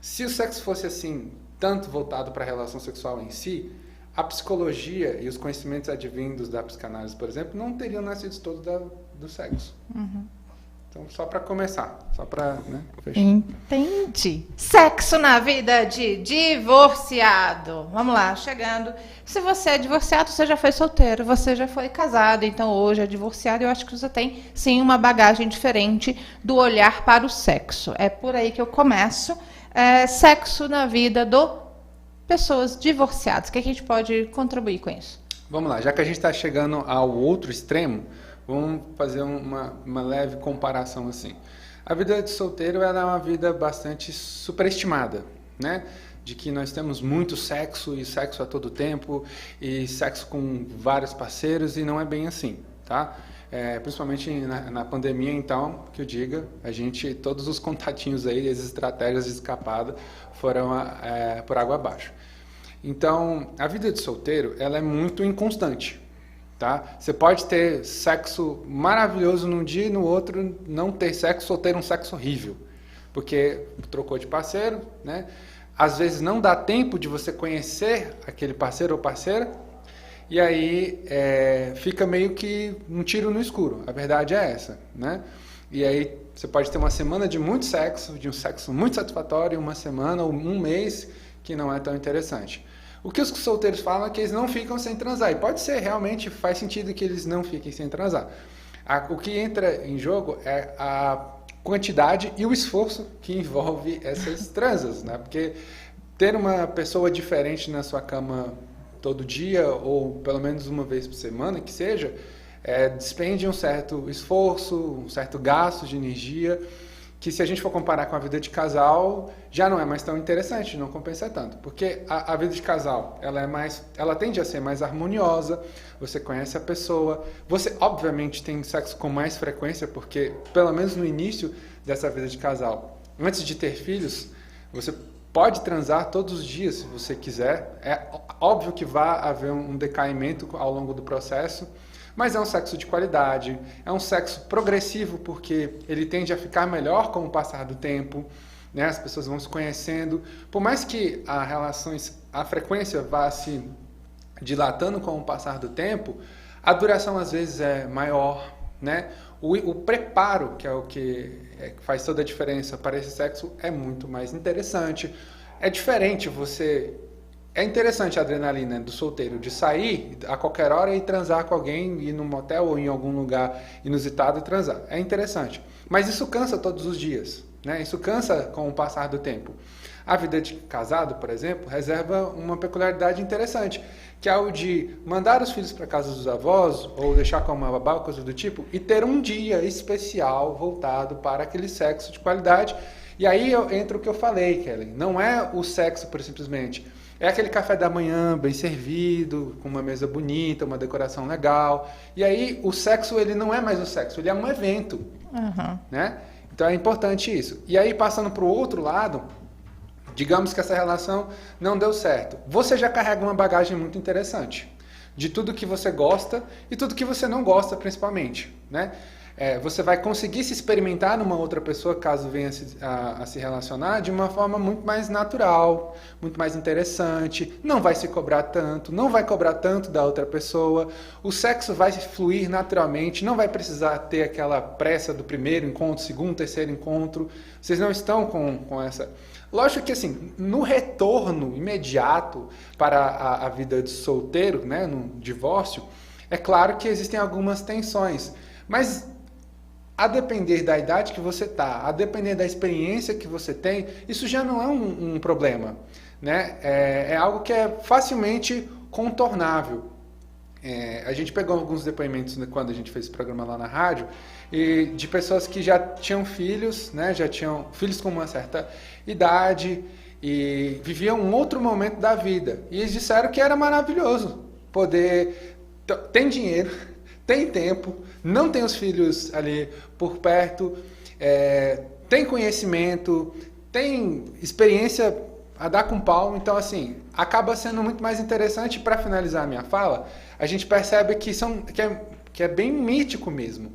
Se o sexo fosse assim, tanto voltado para a relação sexual em si, a psicologia e os conhecimentos advindos da psicanálise, por exemplo, não teriam nascido todos do sexo. Então, só para começar, só para, né, fechar. Entendi. Sexo na vida de divorciado. Vamos lá, chegando. Se você é divorciado, você já foi solteiro, você já foi casado, então hoje é divorciado. Eu acho que você tem, sim, uma bagagem diferente do olhar para o sexo. É por aí que eu começo. Sexo na vida de pessoas divorciadas. O que a gente pode contribuir com isso? Vamos lá, já que a gente está chegando ao outro extremo, vamos fazer uma leve comparação assim. A vida de solteiro ela é uma vida bastante superestimada, né? De que nós temos muito sexo e sexo a todo tempo e sexo com vários parceiros e não é bem assim, tá? Principalmente na pandemia, então, que eu diga, todos os contatinhos aí, as estratégias de escapada foram por água abaixo. Então, a vida de solteiro ela é muito inconstante. Tá? Você pode ter sexo maravilhoso num dia e no outro não ter sexo ou ter um sexo horrível, porque trocou de parceiro, né? Às vezes não dá tempo de você conhecer aquele parceiro ou parceira e aí fica meio que um tiro no escuro. A verdade é essa, né? E aí você pode ter uma semana de muito sexo, de um sexo muito satisfatório, uma semana ou um mês que não é tão interessante. O que os solteiros falam é que eles não ficam sem transar. E pode ser, realmente faz sentido que eles não fiquem sem transar. O que entra em jogo é a quantidade e o esforço que envolve essas transas, né? Porque ter uma pessoa diferente na sua cama todo dia, ou pelo menos uma vez por semana, que seja, despende um certo esforço, um certo gasto de energia, que se a gente for comparar com a vida de casal, já não é mais tão interessante, não compensa tanto. Porque a vida de casal, ela tende a ser mais harmoniosa, você conhece a pessoa, você obviamente tem sexo com mais frequência, porque pelo menos no início dessa vida de casal, antes de ter filhos, você pode transar todos os dias, se você quiser. É óbvio que vai haver um decaimento ao longo do processo, mas é um sexo de qualidade, é um sexo progressivo, porque ele tende a ficar melhor com o passar do tempo, né? As pessoas vão se conhecendo. Por mais que a frequência vá se dilatando com o passar do tempo, a duração às vezes é maior, né? O preparo, que é o que faz toda a diferença para esse sexo, é muito mais interessante. É diferente É interessante a adrenalina do solteiro, de sair a qualquer hora e transar com alguém, ir num motel ou em algum lugar inusitado e transar. É interessante. Mas isso cansa todos os dias, né? Isso cansa com o passar do tempo. A vida de casado, por exemplo, reserva uma peculiaridade interessante, que é o de mandar os filhos para casa dos avós, ou deixar com uma babá, coisa do tipo, e ter um dia especial voltado para aquele sexo de qualidade. E aí entra o que eu falei, Kelly. Não é o sexo, por simplesmente. É aquele café da manhã bem servido, com uma mesa bonita, uma decoração legal. E aí o sexo, ele não é mais o sexo, ele é um evento. Né? Então é importante isso. E aí passando para o outro lado, digamos que essa relação não deu certo. Você já carrega uma bagagem muito interessante. De tudo que você gosta e tudo que você não gosta, principalmente. Né? Você vai conseguir se experimentar numa outra pessoa, caso venha a se relacionar, de uma forma muito mais natural, muito mais interessante, não vai se cobrar tanto, não vai cobrar tanto da outra pessoa, o sexo vai fluir naturalmente, não vai precisar ter aquela pressa do primeiro encontro, segundo, terceiro encontro, vocês não estão com essa... Lógico que assim, no retorno imediato para a vida de solteiro, né, no divórcio, é claro que existem algumas tensões, mas... a depender da idade que você está, a depender da experiência que você tem, isso já não é um problema, né? É algo que é facilmente contornável. A gente pegou alguns depoimentos quando a gente fez esse programa lá na rádio, de pessoas que já tinham filhos, né? Já tinham filhos com uma certa idade e viviam um outro momento da vida. E eles disseram que era maravilhoso poder... Tem dinheiro, tem tempo, não tem os filhos ali por perto, tem conhecimento, tem experiência a dar com pau, então assim, acaba sendo muito mais interessante. Para finalizar a minha fala, a gente percebe que é bem mítico mesmo.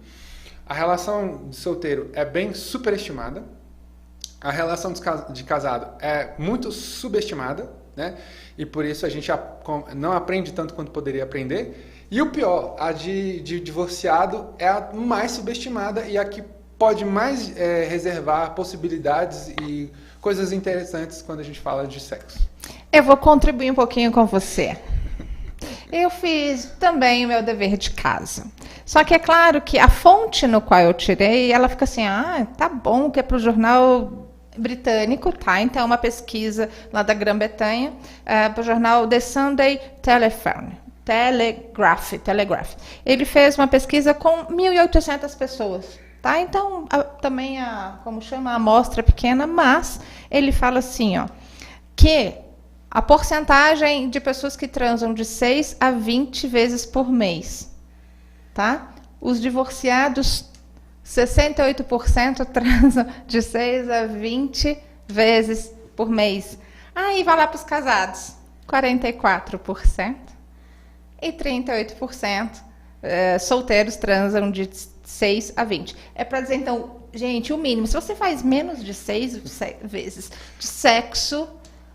A relação de solteiro é bem superestimada, a relação de casado é muito subestimada, né? E por isso a gente não aprende tanto quanto poderia aprender. E o pior, a de divorciado é a mais subestimada e a que pode mais reservar possibilidades e coisas interessantes quando a gente fala de sexo. Eu vou contribuir um pouquinho com você. Eu fiz também o meu dever de casa. Só que é claro que a fonte no qual eu tirei, ela fica assim, tá bom, que é para o jornal britânico, tá? Então, uma pesquisa lá da Grã-Bretanha, para o jornal The Sunday Telegraph. Ele fez uma pesquisa com 1.800 pessoas, tá? Então, também a amostra pequena, mas ele fala assim, que a porcentagem de pessoas que transam de 6 a 20 vezes por mês, tá? Os divorciados, 68% transam de 6 a 20 vezes por mês. Aí vai lá para os casados, 44%. E 38% solteiros transam de 6 a 20. É para dizer, então, gente, o mínimo. Se você faz menos de 6 vezes de sexo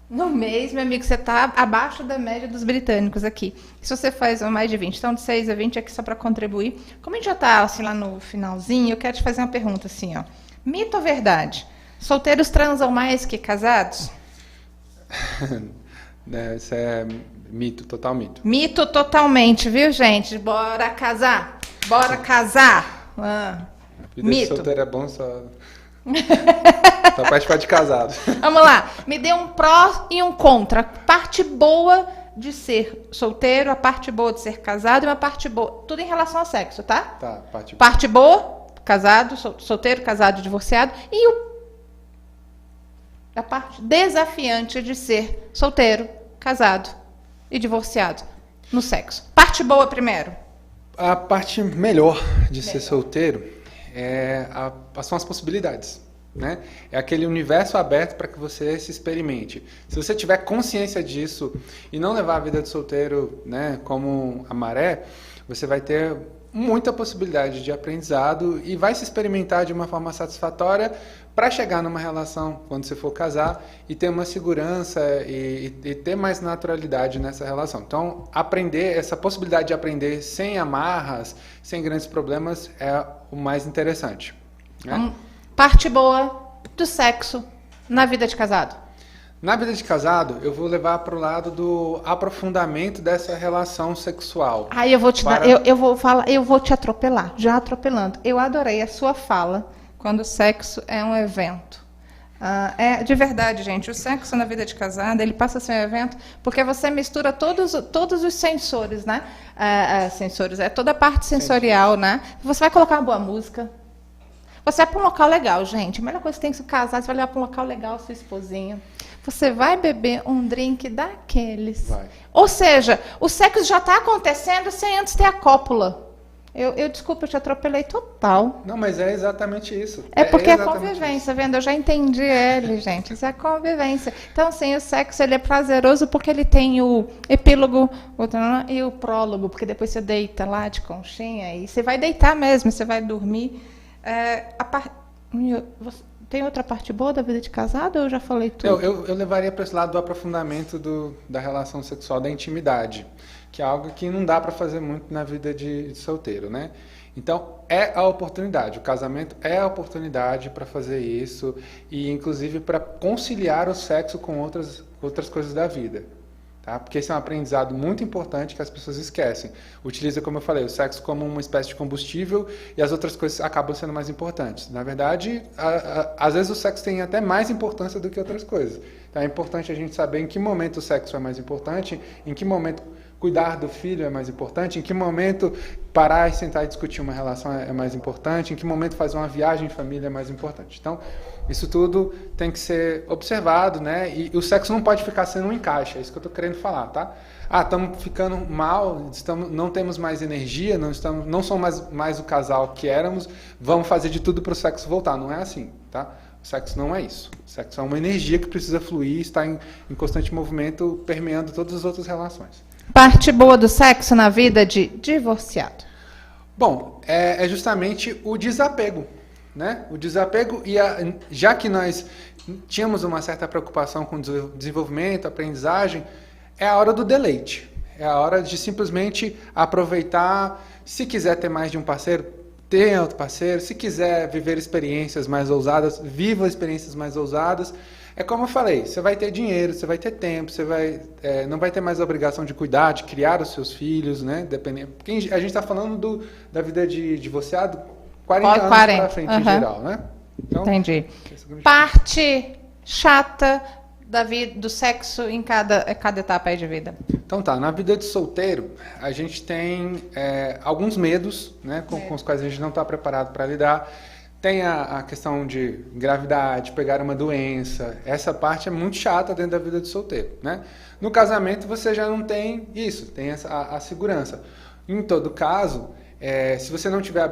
no mês, meu amigo, você está abaixo da média dos britânicos aqui. Se você faz mais de 20, então de 6 a 20 aqui só para contribuir. Como a gente já está assim, lá no finalzinho, eu quero te fazer uma pergunta assim, mito ou verdade? Solteiros transam mais que casados? Isso é mito, total mito. Mito totalmente, viu, gente? Bora casar! Bora casar! Vida mito. De solteiro é bom só participar de casado. Vamos lá. Me dê um pró e um contra. A parte boa de ser solteiro, a parte boa de ser casado e uma parte boa. Tudo em relação ao sexo, tá? Tá, parte boa, casado, solteiro, casado, divorciado. E a parte desafiante de ser solteiro, casado e divorciado no sexo. Parte boa primeiro. A parte melhor de ser solteiro são as possibilidades, né? É aquele universo aberto para que você se experimente. Se você tiver consciência disso e não levar a vida de solteiro, né, como a maré, você vai ter muita possibilidade de aprendizado e vai se experimentar de uma forma satisfatória para chegar numa relação, quando você for casar, e ter uma segurança e ter mais naturalidade nessa relação. Então, essa possibilidade de aprender sem amarras, sem grandes problemas, é o mais interessante, né? Parte boa do sexo na vida de casado. Na vida de casado, eu vou levar para o lado do aprofundamento dessa relação sexual. Aí eu vou te eu vou te atropelar, já atropelando. Eu adorei a sua fala quando o sexo é um evento. De verdade, gente, o sexo na vida de casado, ele passa a ser um evento porque você mistura todos os sensores, né? Toda a parte sensorial, né? Você vai colocar uma boa música. Você vai para um local legal, gente. A melhor coisa que tem que se casar, você vai levar para um local legal sua esposinha. Você vai beber um drink daqueles. Vai. Ou seja, o sexo já está acontecendo sem antes ter a cópula. Desculpa, eu te atropelei total. Não, mas é exatamente isso. É porque é convivência, vendo? Eu já entendi ele, gente. Isso é convivência. Então, sim, o sexo ele é prazeroso porque ele tem o epílogo e o prólogo, porque depois você deita lá de conchinha e você vai deitar mesmo, você vai dormir. Tem outra parte boa da vida de casado ou eu já falei tudo? Eu levaria para esse lado do aprofundamento da relação sexual, da intimidade, que é algo que não dá para fazer muito na vida de solteiro, né? Então, é a oportunidade. O casamento é a oportunidade para fazer isso e, inclusive, para conciliar o sexo com outras coisas da vida. Tá? Porque esse é um aprendizado muito importante que as pessoas esquecem. Utiliza, como eu falei, o sexo como uma espécie de combustível e as outras coisas acabam sendo mais importantes. Na verdade, às vezes o sexo tem até mais importância do que outras coisas. Então é importante a gente saber em que momento o sexo é mais importante, em que momento cuidar do filho é mais importante, em que momento parar e sentar e discutir uma relação é mais importante, em que momento fazer uma viagem em família é mais importante. Então, isso tudo tem que ser observado, né? E o sexo não pode ficar sendo um encaixe, é isso que eu estou querendo falar, tá? Estamos ficando mal, não temos mais energia, não somos mais o casal que éramos, vamos fazer de tudo para o sexo voltar. Não é assim, tá? O sexo não é isso. O sexo é uma energia que precisa fluir, está em constante movimento, permeando todas as outras relações. Parte boa do sexo na vida de divorciado. Bom, é justamente o desapego, né? O desapego já que nós tínhamos uma certa preocupação com desenvolvimento, aprendizagem, é a hora do deleite. É a hora de simplesmente aproveitar. Se quiser ter mais de um parceiro, ter outro parceiro. Se quiser viver experiências mais ousadas, viva experiências mais ousadas. É como eu falei, você vai ter dinheiro, você vai ter tempo, você não vai ter mais a obrigação de cuidar, de criar os seus filhos, né? Dependendo, porque a gente está falando da vida de divorciado 40 anos para frente, em geral, né? Então, entendi. Parte chata do sexo em cada etapa aí de vida. Então tá, na vida de solteiro, a gente tem alguns medos, né, com os quais a gente não está preparado para lidar. Tem a questão de gravidade, pegar uma doença. Essa parte é muito chata dentro da vida de solteiro, né? No casamento você já não tem isso, tem a segurança. Em todo caso, se você não tiver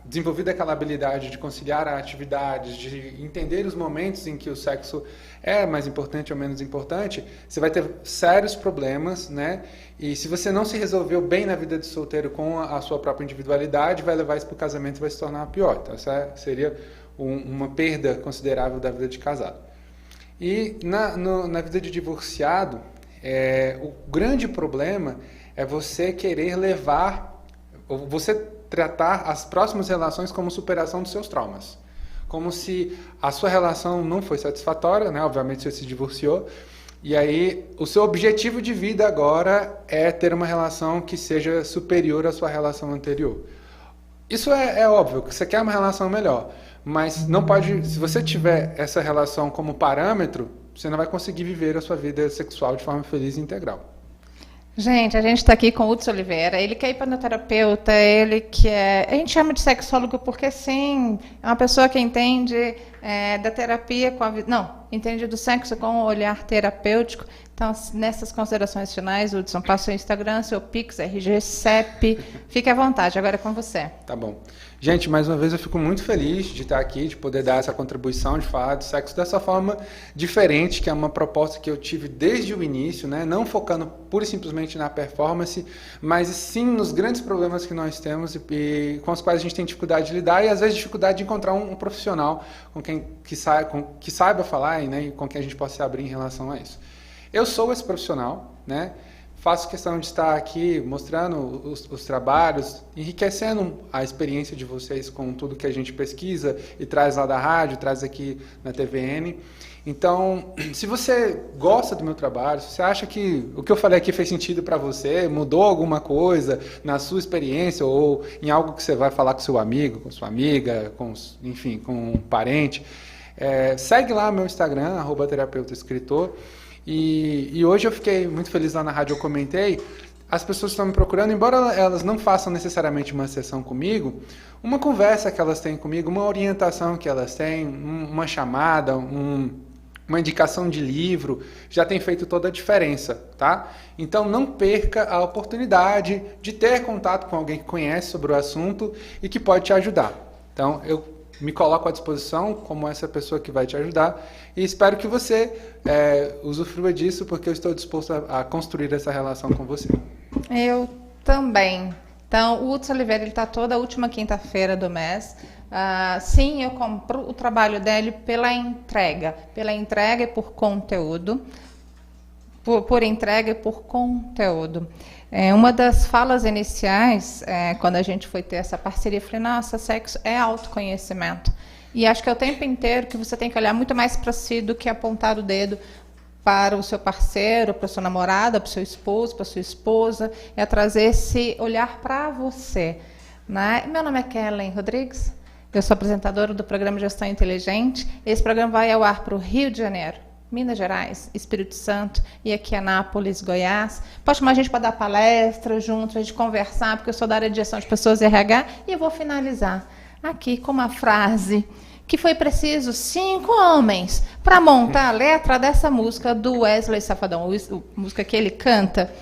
desenvolvido aquela habilidade de conciliar atividades, de entender os momentos em que o sexo é mais importante ou menos importante, você vai ter sérios problemas, né? E se você não se resolveu bem na vida de solteiro com a sua própria individualidade, vai levar isso para o casamento e vai se tornar pior. Então, essa seria uma perda considerável da vida de casado. E na vida de divorciado, o grande problema é você querer você tratar as próximas relações como superação dos seus traumas. Como se a sua relação não foi satisfatória, né? Obviamente você se divorciou, e aí o seu objetivo de vida agora é ter uma relação que seja superior à sua relação anterior. Isso é óbvio, que você quer uma relação melhor, mas não pode, se você tiver essa relação como parâmetro, você não vai conseguir viver a sua vida sexual de forma feliz e integral. Gente, a gente está aqui com o Hudson Oliveira, ele que é hipnoterapeuta, ele que a gente chama de sexólogo porque, sim, é uma pessoa que entende da terapia entende do sexo com um olhar terapêutico. Então, nessas considerações finais, Hudson, passa o seu Instagram, seu Pix, RG, CEP, fique à vontade, agora é com você. Tá bom. Gente, mais uma vez eu fico muito feliz de estar aqui, de poder dar essa contribuição, de falar de sexo dessa forma diferente, que é uma proposta que eu tive desde o início, né? Não focando pura e simplesmente na performance, mas sim nos grandes problemas que nós temos e com os quais a gente tem dificuldade de lidar e às vezes dificuldade de encontrar um profissional que saiba falar, né? E com quem a gente possa se abrir em relação a isso. Eu sou esse profissional, né? Faço questão de estar aqui mostrando os trabalhos, enriquecendo a experiência de vocês com tudo que a gente pesquisa e traz lá da rádio, traz aqui na TVN. Então, se você gosta do meu trabalho, se você acha que o que eu falei aqui fez sentido para você, mudou alguma coisa na sua experiência ou em algo que você vai falar com seu amigo, com sua amiga, enfim, com um parente, segue lá meu Instagram, @terapeutaescritor. E hoje eu fiquei muito feliz lá na rádio, eu comentei, as pessoas estão me procurando, embora elas não façam necessariamente uma sessão comigo, uma conversa que elas têm comigo, uma orientação que elas têm, uma chamada, uma indicação de livro, já tem feito toda a diferença, tá? Então não perca a oportunidade de ter contato com alguém que conhece sobre o assunto e que pode te ajudar. Então eu me coloco à disposição como essa pessoa que vai te ajudar e espero que você usufrua disso, porque eu estou disposto a construir essa relação com você. Eu também. Então, o Hudson Oliveira está toda a última quinta-feira do mês. Sim, eu compro o trabalho dele pela entrega e por conteúdo. Por entrega e por conteúdo. Uma das falas iniciais, quando a gente foi ter essa parceria, eu falei, nossa, sexo é autoconhecimento. E acho que é o tempo inteiro que você tem que olhar muito mais para si do que apontar o dedo para o seu parceiro, para a sua namorada, para o seu esposo, para a sua esposa, é trazer esse olhar para você. Né? Meu nome é Kellen Rodrigues, eu sou apresentadora do programa Gestão Inteligente. Esse programa vai ao ar para o Rio de Janeiro, Minas Gerais, Espírito Santo e aqui Anápolis, Goiás. Pode chamar a gente para dar palestra juntos, a gente conversar, porque eu sou da área de gestão de pessoas e RH, e eu vou finalizar aqui com uma frase que foi preciso 5 homens para montar a letra dessa música do Wesley Safadão, a música que ele canta.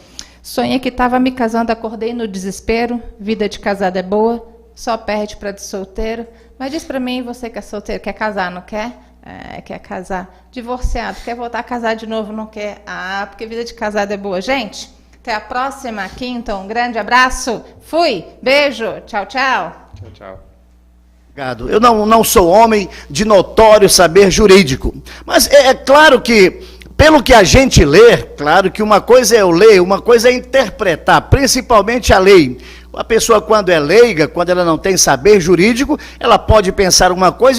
Sonhei que estava me casando, acordei no desespero, vida de casada é boa, só perde para de solteiro. Mas diz para mim, você que é solteiro, quer casar, não quer? Quer casar. Divorciado, quer voltar a casar de novo, não quer? Porque vida de casada é boa. Gente, até a próxima quinta. Um grande abraço. Fui. Beijo. Tchau, tchau. Tchau, tchau. Eu não sou homem de notório saber jurídico, mas é claro que, pelo que a gente lê, claro que uma coisa é eu ler, uma coisa é interpretar, principalmente a lei. A pessoa, quando é leiga, quando ela não tem saber jurídico, ela pode pensar uma coisa